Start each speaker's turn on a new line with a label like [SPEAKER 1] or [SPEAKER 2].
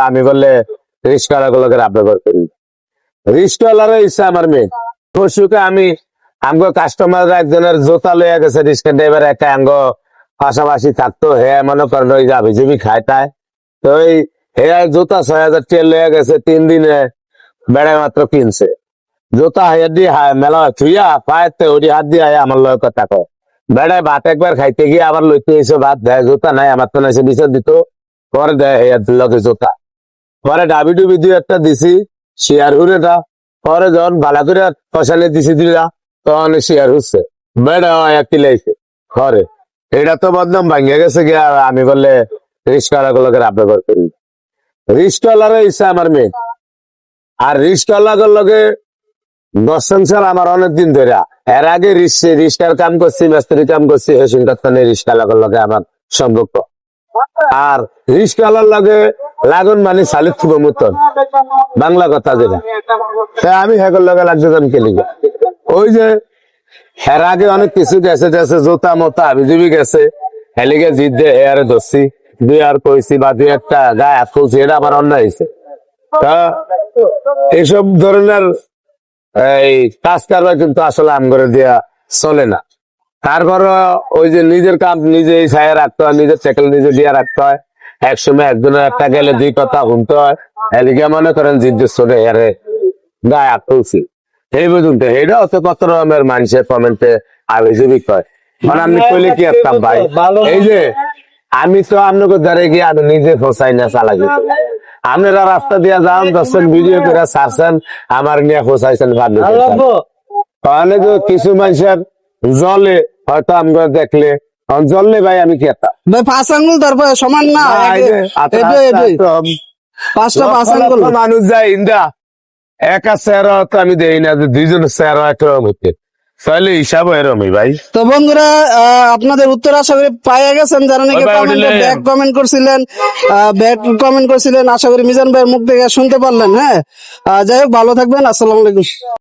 [SPEAKER 1] আমি বললে রিস্কওয়ালা গুলোকে ব্যবহার করি। রিস্কওয়ালার ইচ্ছা আমার মেয়ে পশুকে আমি আমগো কাস্টমার একজনের জোতা লইয়া গেছে রিস্কা ড্রাইভার একটা আঙ্গ পাশাপাশি থাকতো হে মনে করেন ওই যাবি জমি খায় তাই তো ওই হে জোতা 6,000 টাকা লইয়া গেছে 3 দিনে বেড়ায় মাত্র কিনছে জোতা হাইয়া দিয়ে মেলা থুইয়া পায়েতে ওটি হাত দিয়ে আমার লয় কথা কয় বেড়ায় ভাত একবার খাইতে গিয়ে আবার লইতে এসে ভাত দেয় জোতা নাই আমার তো নাই সে বিচার দিত পরে দেয় হেয়ার লগে জোতা পরে ডাবি ডুবি দিয়ে একটা দিছি শেয়ার হুরেটা পরে যখন ভালো করে ফসালে দিছি দিলা তখন শেয়ার হচ্ছে বেড়া কিলাইছে ঘরে এটা তো বদনাম ভাঙিয়ে গেছে গিয়া আমি বললে রিস্কওয়ালা গুলোকে ব্যবহার করি। রিস্কওয়ালার ইচ্ছা আমার মেয়ে আর রিস্কওয়ালা গুলোকে সংসার আমার অনেকদিন ধরে এর আগে রিস্কার কাম করছি মিস্ত্রি কাম করছি রিস্কওয়ালা গুলোকে আমার সম্পর্ক আর রিস্কওয়ালার লগে লাগুন মানে শালিক খুব মতন বাংলা কথা যেটা তাই আমি হেগর লগে লাগছিলাম কেলি ওই যে হের আগে অনেক কিছু গেছে গেছে জোতা মোতা হাবিজুবি গেছে হেলিগে জিত দিয়ে হেয়ারে ধরছি দুই আর কইছি বা দুই একটা গায়ে হাত খুলছি এটা আমার অন্যায় হয়েছে তা এইসব ধরনের এই কাজ কারবার কিন্তু আসলে আম করে দেওয়া চলে না। তারপর ওই যে নিজের কাম নিজেই ছায়া রাখতে হয় নিজের চেকেল নিজে দিয়ে রাখতে হয় একসময় একজনের একটা গেলে দুই কথা শুনতে হয় এদিকে মনে করেন জিদ্দ চলে এরে গায়ে হাত তুলছি এই পর্যন্ত এটা হচ্ছে কত রকমের মানুষের কমেন্টে আবিজুবি কয় মানে আমি কইলে কি একটা ভাই এই যে আমি তো আপনাকে দ্বারে গিয়ে আমি নিজে ফসাই না চালাকি আপনারা রাস্তা দিয়ে যান দর্শন ভিডিও করে ছাড়ছেন আমার নিয়ে ফসাইছেন ভাবি তাহলে তো কিছু মানুষের জলে হয়তো আমরা দেখলে জললে ভাই আমি কি একটা
[SPEAKER 2] ভাই 5 আঙ্গুল তারপর সমান না
[SPEAKER 1] মানুষ যায় ইন্দা একা চেহারা তো আমি দেই না দুইজনের চেহারা একরকম হচ্ছে তাহলে হিসাব এরমই ভাই।
[SPEAKER 2] তো বন্ধুরা আপনাদের উত্তর আশা করি পাইয়া গেছেন যারা নাকি ব্যাক কমেন্ট করছিলেন আশা করি মিজান ভাইয়ের মুখ থেকে শুনতে পারলেন। হ্যাঁ যাই হোক ভালো থাকবেন, আসসালামু আলাইকুম।